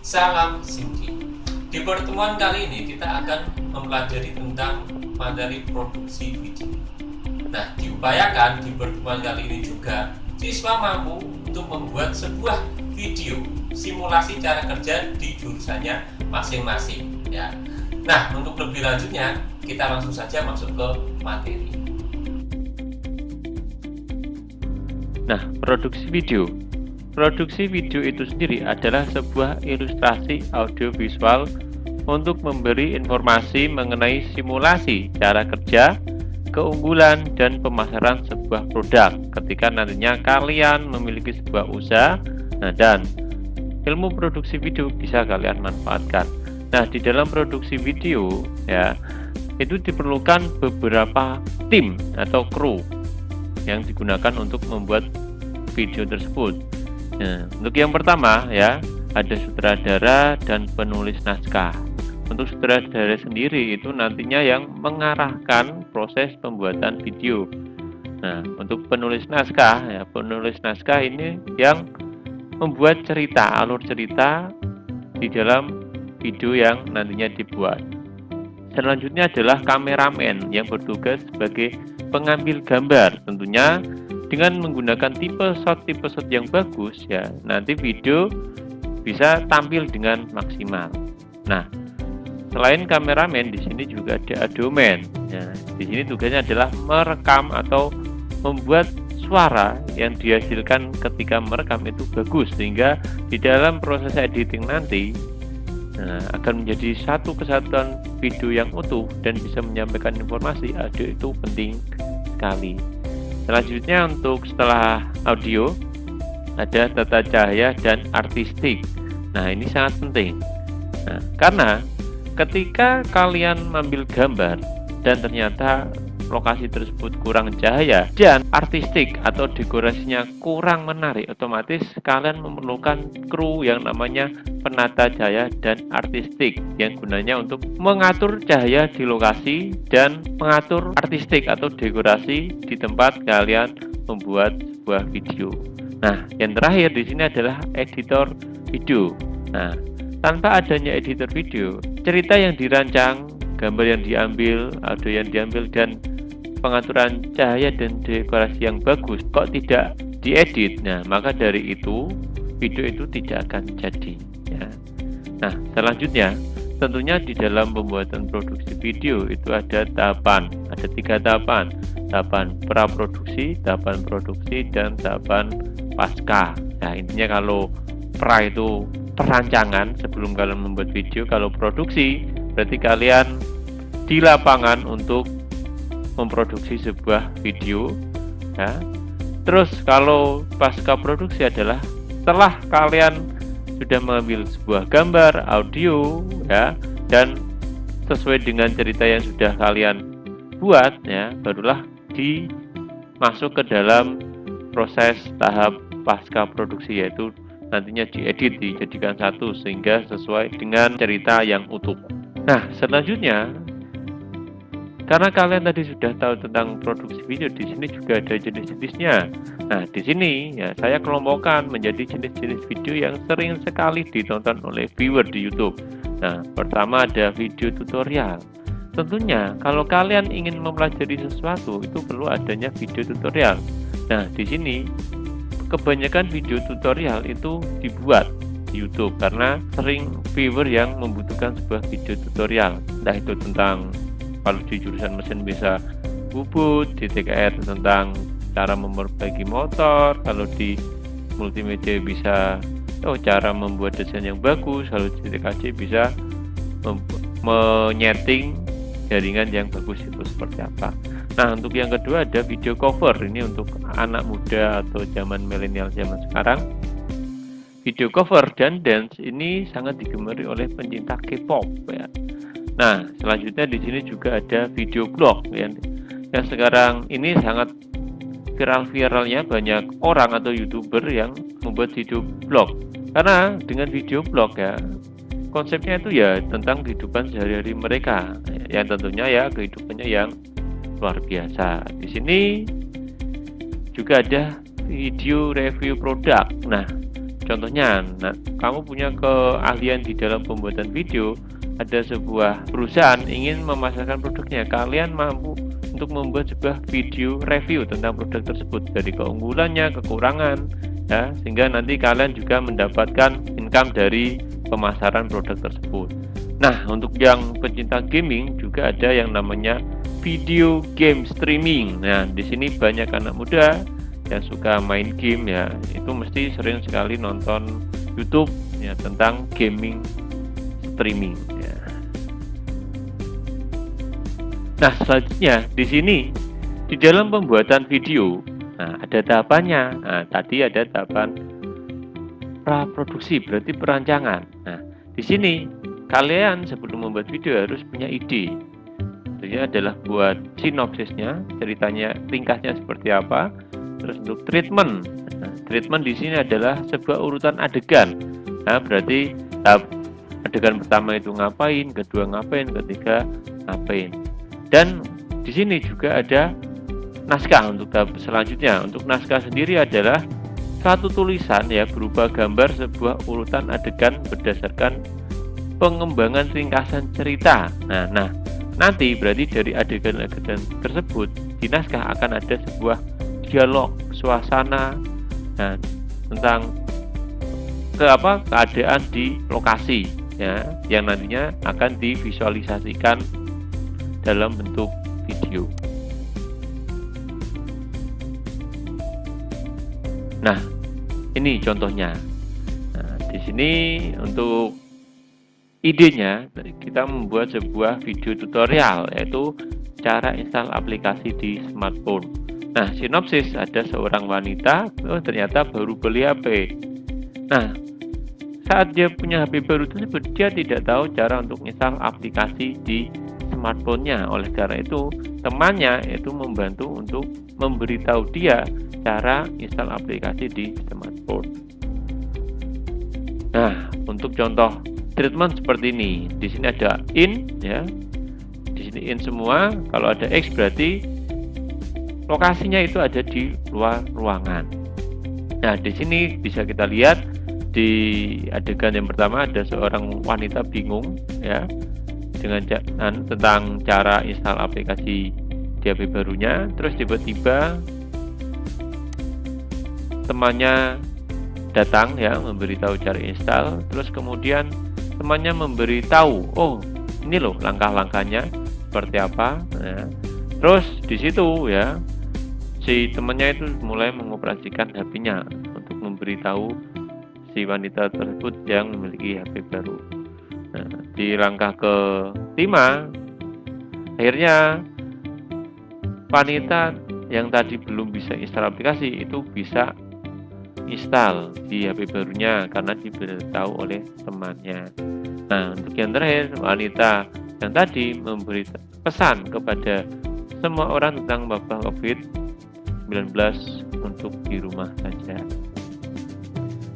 Salam Sinki. Di pertemuan kali ini kita akan mempelajari tentang materi produksi video. Nah, diupayakan di pertemuan kali ini juga siswa mampu untuk membuat sebuah video simulasi cara kerja di jurusannya masing-masing ya. Nah, untuk lebih lanjutnya kita langsung saja masuk ke materi. Nah, produksi video. Produksi video itu sendiri adalah sebuah ilustrasi audiovisual untuk memberi informasi mengenai simulasi cara kerja, keunggulan, dan pemasaran sebuah produk ketika nantinya kalian memiliki sebuah usaha. Nah, dan ilmu produksi video bisa kalian manfaatkan. Nah, di dalam produksi video ya, itu diperlukan beberapa tim atau kru yang digunakan untuk membuat video tersebut. Nah, untuk yang pertama ya, ada sutradara dan penulis naskah. Untuk sutradara sendiri itu nantinya yang mengarahkan proses pembuatan video. Nah, untuk penulis naskah ya, penulis naskah ini yang membuat cerita, alur cerita di dalam video yang nantinya dibuat. Selanjutnya adalah kameramen yang bertugas sebagai pengambil gambar, tentunya dengan menggunakan tipe shot yang bagus ya, nanti video bisa tampil dengan maksimal. Nah, selain kameramen di sini juga ada audioman. Nah, di sini tugasnya adalah merekam atau membuat suara yang dihasilkan ketika merekam itu bagus, sehingga di dalam proses editing nanti akan menjadi satu kesatuan video yang utuh dan bisa menyampaikan informasi. Audio itu penting sekali. Selanjutnya untuk setelah audio ada tata cahaya dan artistik. Nah, ini sangat penting. Nah, karena ketika kalian mengambil gambar dan ternyata lokasi tersebut kurang cahaya dan artistik atau dekorasinya kurang menarik, otomatis kalian memerlukan kru yang namanya penata cahaya dan artistik yang gunanya untuk mengatur cahaya di lokasi dan mengatur artistik atau dekorasi di tempat kalian membuat sebuah video. Nah, yang terakhir di sini adalah editor video. Nah, tanpa adanya editor video, cerita yang dirancang, gambar yang diambil, audio yang diambil, dan pengaturan cahaya dan dekorasi yang bagus kok tidak diedit, nah maka dari itu video itu tidak akan jadi ya. Nah, selanjutnya tentunya di dalam pembuatan produksi video itu ada tahapan, ada 3 tahapan: tahapan praproduksi, tahapan produksi, dan tahapan pasca. Nah, intinya kalau pra itu perancangan sebelum kalian membuat video, kalau produksi berarti kalian di lapangan untuk memproduksi sebuah video ya. Terus kalau pasca produksi adalah setelah kalian sudah mengambil sebuah gambar, audio ya, dan sesuai dengan cerita yang sudah kalian buat ya, barulah dimasuk ke dalam proses tahap pasca produksi, yaitu nantinya diedit, dijadikan satu sehingga sesuai dengan cerita yang utuh. Nah, selanjutnya karena kalian tadi sudah tahu tentang produksi video, di sini juga ada jenis-jenisnya. Nah, di sini ya saya kelompokkan menjadi jenis-jenis video yang sering sekali ditonton oleh viewer di YouTube. Nah, pertama ada video tutorial. Tentunya kalau kalian ingin mempelajari sesuatu itu perlu adanya video tutorial. Nah, di sini kebanyakan video tutorial itu dibuat di YouTube karena sering viewer yang membutuhkan sebuah video tutorial. Entah itu tentang, kalau di jurusan mesin bisa bubut, di TKR tentang cara memperbaiki motor, kalau di multimedia bisa cara membuat desain yang bagus, kalau di TKJ bisa menyeting jaringan yang bagus itu seperti apa. Nah, untuk yang kedua ada video cover. Ini untuk anak muda atau zaman milenial zaman sekarang. Video cover dan dance ini sangat digemari oleh pencinta K-pop ya. Nah, selanjutnya di sini juga ada video blog ya. Yang sekarang ini sangat viral-viralnya banyak orang atau YouTuber yang membuat video blog. Karena dengan video blog ya, konsepnya itu ya tentang kehidupan sehari-hari mereka, yang tentunya ya kehidupannya yang luar biasa. Di sini juga ada video review produk. Nah, contohnya, kamu punya keahlian di dalam pembuatan video, ada sebuah perusahaan ingin memasarkan produknya, kalian mampu untuk membuat sebuah video review tentang produk tersebut, dari keunggulannya, kekurangan, ya, sehingga nanti kalian juga mendapatkan income dari pemasaran produk tersebut. Nah, untuk yang pencinta gaming juga ada yang namanya video game streaming. Nah, di sini banyak anak muda yang suka main game, ya, itu mesti sering sekali nonton YouTube ya tentang gaming streaming. Ya. Nah, selanjutnya di sini di dalam pembuatan video, nah, ada tahapannya. Nah, tadi ada tahapan praproduksi, berarti perancangan. Nah, di sini kalian sebelum membuat video harus punya ide. Itu adalah buat sinopsisnya, ceritanya, ringkasnya seperti apa. Terus untuk treatment, nah, treatment di sini adalah sebuah urutan adegan. Nah, berarti adegan pertama itu ngapain, kedua ngapain, ketiga ngapain. Dan di sini juga ada naskah untuk tahap selanjutnya. Untuk naskah sendiri adalah satu tulisan, ya, berupa gambar sebuah urutan adegan berdasarkan pengembangan ringkasan cerita. Nah, nanti berarti dari adegan-adegan tersebut di naskah akan ada sebuah dialog, suasana, nah, tentang keadaan di lokasi, ya, yang nantinya akan divisualisasikan dalam bentuk video. Nah, ini contohnya. Nah, di sini untuk idenya kita membuat sebuah video tutorial, yaitu cara install aplikasi di smartphone. Nah, sinopsis, ada seorang wanita, ternyata baru beli HP. Nah, saat dia punya HP baru tersebut, dia tidak tahu cara untuk install aplikasi di smartphone-nya. Oleh karena itu, temannya itu membantu untuk memberitahu dia cara install aplikasi di smartphone. Nah, untuk contoh treatment seperti ini, di sini ada in, ya, di sini in semua. Kalau ada X berarti lokasinya itu ada di luar ruangan. Nah, di sini bisa kita lihat di adegan yang pertama ada seorang wanita bingung, ya, dengan tentang cara install aplikasi di HP barunya. Terus tiba-tiba temannya datang, ya, memberitahu cara install. Terus kemudian temannya memberitahu, oh, ini loh langkah-langkahnya seperti apa. Ya. Terus di situ, ya, si temannya itu mulai mengoperasikan HP-nya untuk memberitahu si wanita tersebut yang memiliki HP baru. Nah, di langkah kelima, akhirnya wanita yang tadi belum bisa install aplikasi itu bisa install di HP barunya karena diberitahu oleh temannya. Nah, untuk yang terakhir, wanita yang tadi memberi pesan kepada semua orang tentang wabah COVID-19 untuk di rumah saja.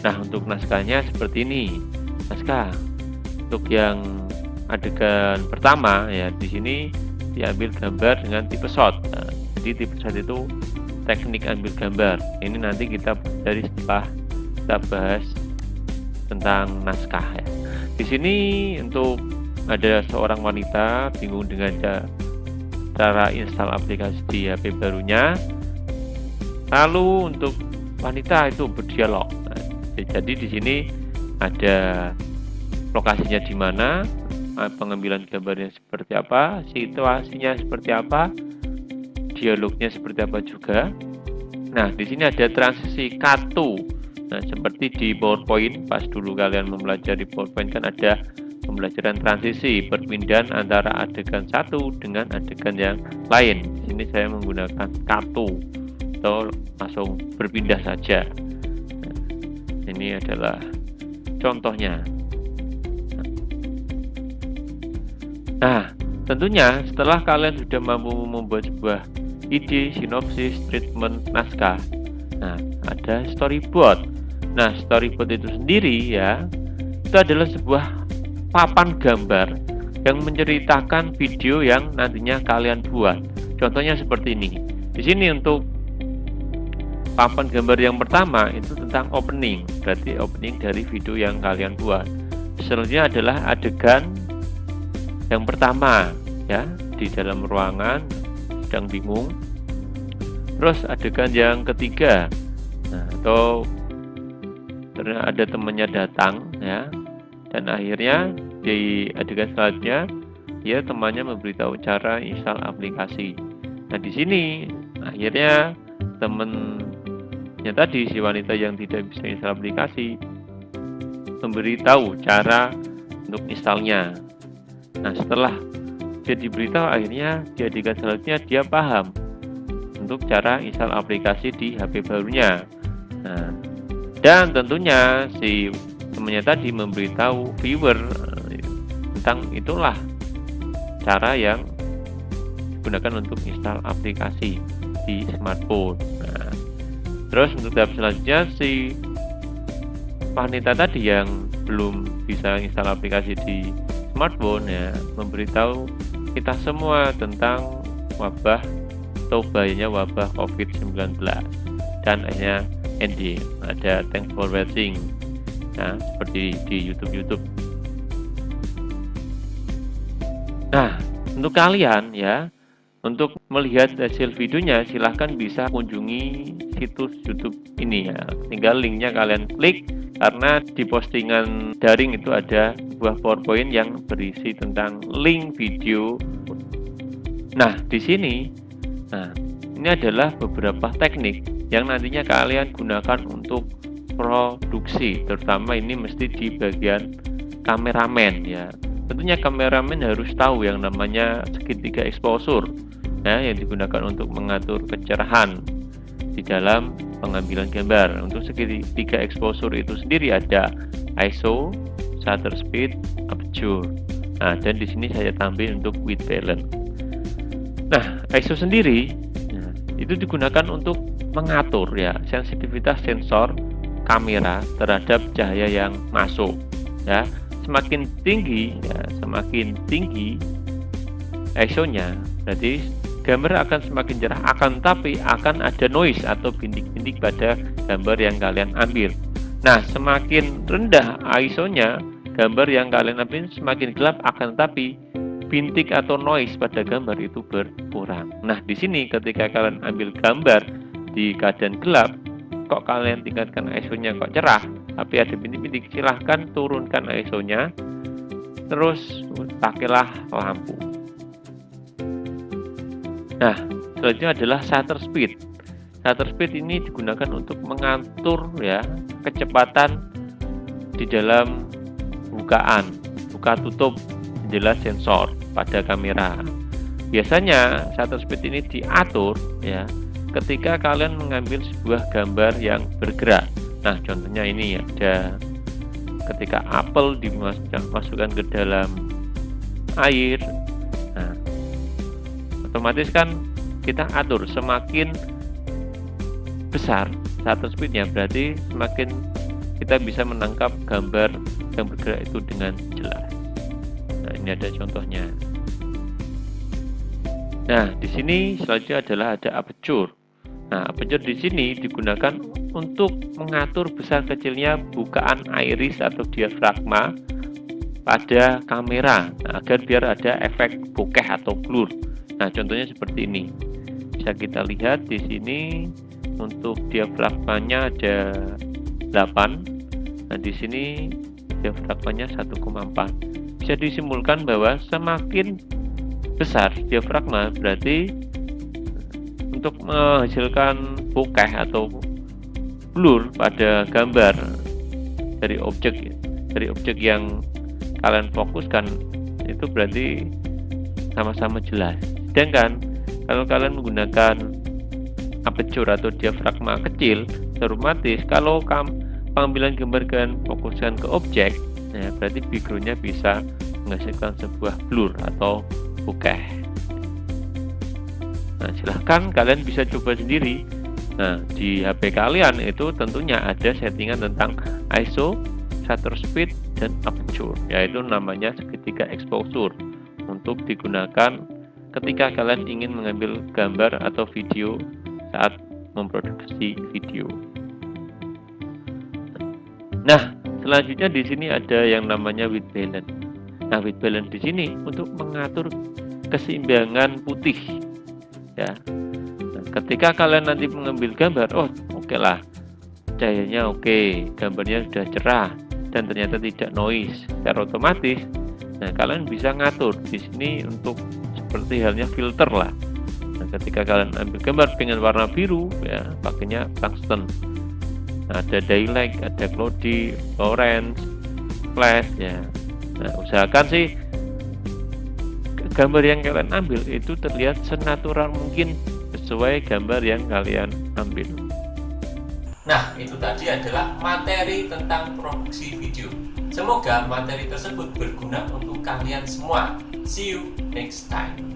Nah, untuk naskahnya seperti ini. Naskah untuk yang adegan pertama, ya, di sini diambil gambar dengan tipe shot. Nah, jadi tipe shot itu teknik ambil gambar. Ini nanti kita dari setelah kita bahas tentang naskah, ya. Di sini untuk ada seorang wanita bingung dengan cara install aplikasi di HP barunya. Lalu untuk wanita itu berdialog. Nah, jadi di sini ada lokasinya di mana, pengambilan gambarnya seperti apa, situasinya seperti apa, dialognya seperti apa juga. Nah, di sini ada transisi cut to. Nah, seperti di PowerPoint, pas dulu kalian mempelajari PowerPoint kan ada pembelajaran transisi, perpindahan antara adegan satu dengan adegan yang lain. Di sini saya menggunakan cut to atau langsung berpindah saja. Nah, ini adalah contohnya. Nah, tentunya setelah kalian sudah mampu membuat sebuah ide, sinopsis, treatment, naskah, nah, ada storyboard. Nah, storyboard itu sendiri, ya, itu adalah sebuah papan gambar yang menceritakan video yang nantinya kalian buat. Contohnya seperti ini. Di sini untuk papan gambar yang pertama itu tentang opening, berarti opening dari video yang kalian buat. Selanjutnya adalah adegan yang pertama, ya, di dalam ruangan sedang bingung. Terus adegan yang ketiga, nah, atau ternyata ada temannya datang, ya, dan akhirnya di adegan selanjutnya ya temannya memberitahu cara install aplikasi. Nah, di sini akhirnya temennya tadi, si wanita yang tidak bisa install aplikasi, memberitahu cara untuk installnya. Nah, setelah dia diberitahu, akhirnya di adegan selanjutnya dia paham untuk cara install aplikasi di HP barunya. Nah, dan tentunya si temannya tadi memberitahu viewer tentang itulah cara yang digunakan untuk install aplikasi di smartphone. Nah, terus untuk tahap selanjutnya si wanita tadi yang belum bisa install aplikasi di smartphone, ya, memberitahu kita semua tentang wabah atau bahayanya wabah COVID-19, dan akhirnya ending ada thanks for watching. Nah, seperti di YouTube. Nah, untuk kalian, ya, untuk melihat hasil videonya silahkan bisa kunjungi situs YouTube ini, ya. Tinggal linknya kalian klik, karena di postingan daring itu ada sebuah PowerPoint yang berisi tentang link video. Nah, di sini, nah, ini adalah beberapa teknik yang nantinya kalian gunakan untuk produksi, terutama ini mesti di bagian kameramen, ya. Tentunya kameramen harus tahu yang namanya segitiga exposure, ya, yang digunakan untuk mengatur kecerahan di dalam pengambilan gambar. Untuk segitiga exposure itu sendiri ada ISO, shutter speed, aperture. Nah, dan di sini saya tambah untuk white balance. Nah, ISO sendiri, nah, itu digunakan untuk mengatur, ya, sensitivitas sensor kamera terhadap cahaya yang masuk, ya. Semakin tinggi, ya, semakin tinggi ISO-nya, berarti gambar akan semakin cerah, tapi akan ada noise atau bintik-bintik pada gambar yang kalian ambil. Nah, semakin rendah ISO-nya, gambar yang kalian ambil semakin gelap, tapi bintik atau noise pada gambar itu berkurang. Nah, di sini ketika kalian ambil gambar di keadaan gelap, kok kalian tingkatkan ISO-nya kok cerah, tapi ada bintik-bintik, silahkan turunkan ISO-nya, terus pakailah lampu. Nah, selanjutnya adalah shutter speed. Shutter speed ini digunakan untuk mengatur, ya, kecepatan di dalam buka tutup jendela sensor pada kamera. Biasanya shutter speed ini diatur, ya, ketika kalian mengambil sebuah gambar yang bergerak. Nah, contohnya ini ada ketika apel dimasukkan ke dalam air. Nah, otomatis kan kita atur semakin besar shutter speednya, berarti semakin kita bisa menangkap gambar yang bergerak itu dengan jelas. Nah, ini ada contohnya. Nah, di sini selanjutnya adalah ada aperture. Nah, aperture di sini digunakan untuk mengatur besar kecilnya bukaan iris atau diafragma pada kamera, nah, agar biar ada efek bokeh atau blur. Nah, contohnya seperti ini. Bisa kita lihat di sini untuk diafragmanya ada 8. Nah, di sini diafragmanya 1,4. Bisa disimpulkan bahwa semakin besar diafragma berarti untuk menghasilkan bokeh atau blur pada gambar dari objek yang kalian fokuskan itu berarti sama-sama jelas. Sedangkan kalau kalian menggunakan aperture atau diafragma kecil, otomatis kalau pengambilan gambar kalian fokuskan ke objek, ya, berarti backgroundnya bisa menghasilkan sebuah blur atau bokeh. Nah, silahkan kalian bisa coba sendiri. Nah, di HP kalian itu tentunya ada settingan tentang ISO, shutter speed, dan aperture, yaitu namanya segitiga exposure, untuk digunakan ketika kalian ingin mengambil gambar atau video saat memproduksi video. Nah, selanjutnya di sini ada yang namanya white balance. Nah, white balance di sini untuk mengatur keseimbangan putih. Ya. Nah, ketika kalian nanti mengambil gambar, oke lah, cahayanya oke, gambarnya sudah cerah dan ternyata tidak noise, secara otomatis. Nah, kalian bisa ngatur di sini untuk seperti halnya filter lah. Nah, ketika kalian ambil gambar dengan warna biru, ya pakainya tungsten. Nah, ada daylight, ada cloudy, orange, flash, ya. Nah, usahakan sih gambar yang kalian ambil itu terlihat senatural mungkin sesuai gambar yang kalian ambil. Nah, itu tadi adalah materi tentang produksi video. Semoga materi tersebut berguna untuk kalian semua. See you next time.